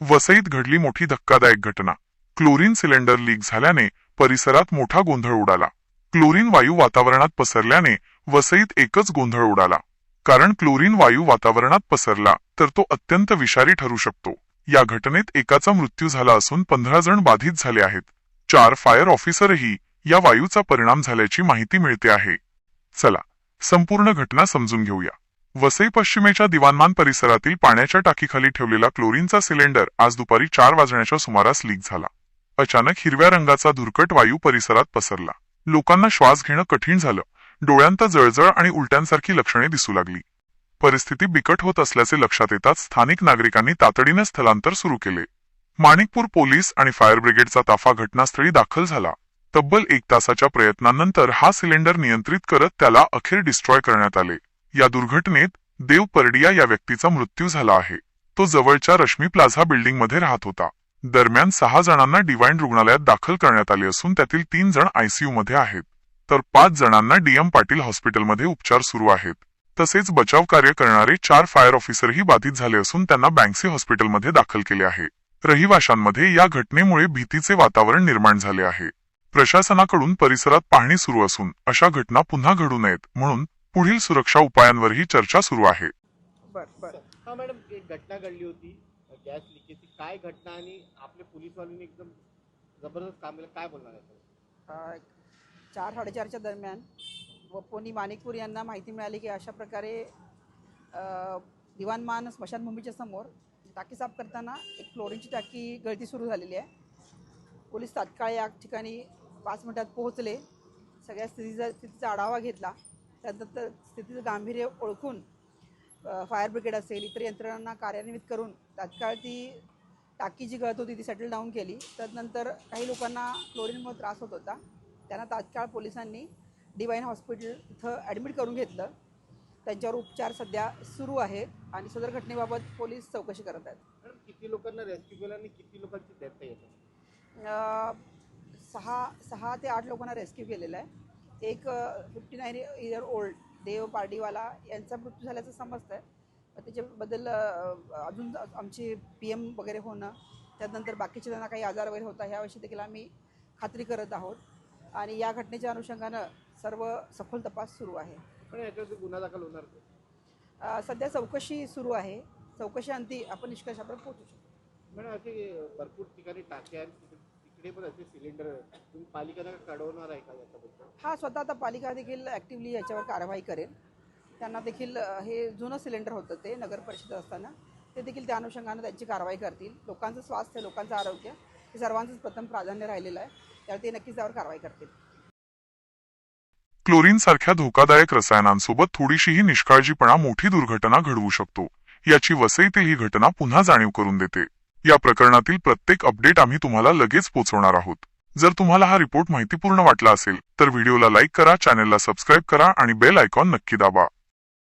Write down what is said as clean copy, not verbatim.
वसईत घडली मोठी धक्कादायक घटना। क्लोरीन सिलेंडर लीक झाल्याने परिसरात मोठा गोंधळ उडाला। क्लोरीन वायू वातावरणात पसरल्याने वसईत एकच गोंधळ उडाला। कारण क्लोरीन वायू वातावरणात पसरला तर तो अत्यंत विषारी ठरू शकतो। या घटनेत एकाचा मृत्यू झाला असून 15 जण बाधित झाले आहेत। 4 फायर ऑफिसरही या वायूचा परिणाम झाल्याची माहिती मिळते आहे। चला संपूर्ण घटना समजून घेऊया। वसई पश्चिमेच्या दिवाणमान परिसरातील पाण्याच्या टाकीखाली ठेवलेला क्लोरीनचा सिलेंडर आज दुपारी 4 वाजण्याच्या सुमारास लीक झाला। अचानक हिरव्या रंगाचा धुरकट वायू परिसरात पसरला। लोकांना श्वास घेणं कठीण झालं। डोळ्यांत जळजळ आणि उलट्यांसारखी लक्षणे दिसू लागली। परिस्थिती बिकट होत असल्याचे लक्षात येताच स्थानिक नागरिकांनी तातडीने स्थलांतर सुरू केले। माणिकपूर पोलीस आणि फायर ब्रिगेडचा ताफा घटनास्थळी दाखल झाला। तब्बल 1 तासाच्या प्रयत्नांनंतर हा सिलेंडर नियंत्रित करत त्याला अखेर डिस्ट्रॉय करण्यात आले। या दुर्घटनेत देव परडिया या व्यक्तीचा मृत्यू झाला आहे। तो जवळच्या रश्मी प्लाझा बिल्डिंगमध्ये राहत होता। दरम्यान 6 जणांना डिवाइन रुग्णालयात दाखल करण्यात आले असून त्यातील 3 जण आयसीयू मध्ये आहेत, तर 5 जणांना डीएम पाटील हॉस्पिटलमध्ये उपचार सुरू आहेत। तसेच बचाव कार्य करणारे 4 फायर ऑफिसरही बाधित झाले असून त्यांना बँक्सी हॉस्पिटलमध्ये दाखल केले आहे। रहिवाशांमध्ये या घटनेमुळे भीतीचे वातावरण निर्माण झाले आहे। प्रशासनाकडून परिसरात पाहणी सुरू असून अशा घटना पुन्हा घडू नयेत म्हणून पुढील सुरक्षा उपायांवरही चर्चा सुरू आहे। हा मॅडम, एक घटना घडली होती गॅस लिकेजची, काय घटना आणि आपले पोलीसवाल्यांनी एकदम जबरदस्त काम केलं, काय बोलणार आहे? 4-4:30च्या दरम्यान वपोनी माणिकपूर यांना माहिती मिळाली की अशा प्रकारे दिवाणमान स्मशानभूमीच्या समोर टाकी साफ करताना एक क्लोरीनची टाकी गळती सुरू झालेली आहे। पोलीस तात्काळ या ठिकाणी 5 मिनिटात पोहोचले। सगळ्या स्थितीचा आढावा घेतला। त्यानंतर स्थितीचं गांभीर्य ओळखून फायर ब्रिगेड असेल इतर यंत्रणांना कार्यान्वित करून तात्काळ ती टाकी जी गळत होती ती सेटल डाऊन केली। त्यानंतर काही लोकांना क्लोरीनमुळे त्रास होत होता, त्यांना तात्काळ पोलिसांनी डिवाइन हॉस्पिटल इथं ॲडमिट करून घेतलं। त्यांच्यावर उपचार सध्या सुरू आहेत आणि सदर घटनेबाबत पोलीस चौकशी करत आहेत। किती लोकांना रेस्क्यू केलं आणि किती लोकांची डेथ येते? 6 ते 8 लोकांना रेस्क्यू केलेलं आहे। एक 59 इयर ओल्ड देव पार्डीवाला यांचा मृत्यू झाल्याचं समजतं आहे। त्याच्याबद्दल अजून आमची PM वगैरे होणं, त्यानंतर बाकीचे त्यांना काही आजार वगैरे होता ह्याविषयी देखील आम्ही खात्री करत आहोत आणि या घटनेच्या अनुषंगानं सर्व सखोल तपास सुरू आहे। पण याच्यावर गुन्हा दाखल होणार का? सध्या चौकशी सुरू आहे। चौकशीअंती आपण निष्कर्षापर्यंत पोहोचू शकतो। मॅडम, असे भरपूर ठिकाणी टाके आहेत, तिकडे पण असे सिलेंडर तुम्ही पालिकेला कळवणार आहे का याच्याबद्दल? हा, स्वतः आता पालिका देखील ॲक्टिव्हली याच्यावर कारवाई करेल। त्यांना देखील हे जुनं सिलेंडर होतं ते नगर परिषद असताना, ते देखील त्या अनुषंगानं त्यांची कारवाई करतील। लोकांचं स्वास्थ्य, लोकांचं आरोग्य हे सर्वांचंच प्रथम प्राधान्य राहिलेलं आहे, त्यामुळे ते नक्कीच त्यावर कारवाई करतील। क्लोरीन सारख्या धोकादायक रसायनांसोबत थोडीशीही निष्काळजीपणा मोठी दुर्घटना घडवू शकतो, याची वसईतील ही घटना पुन्हा जाणीव करून देते। या प्रकरणातील प्रत्येक अपडेट आम्ही तुम्हाला लगेच पोहोचवणार आहोत। जर तुम्हाला हा रिपोर्ट माहितीपूर्ण वाटला असेल तर व्हिडिओला लाईक करा, चॅनेलला सबस्क्राईब करा आणि बेल आयकॉन नक्की दाबा।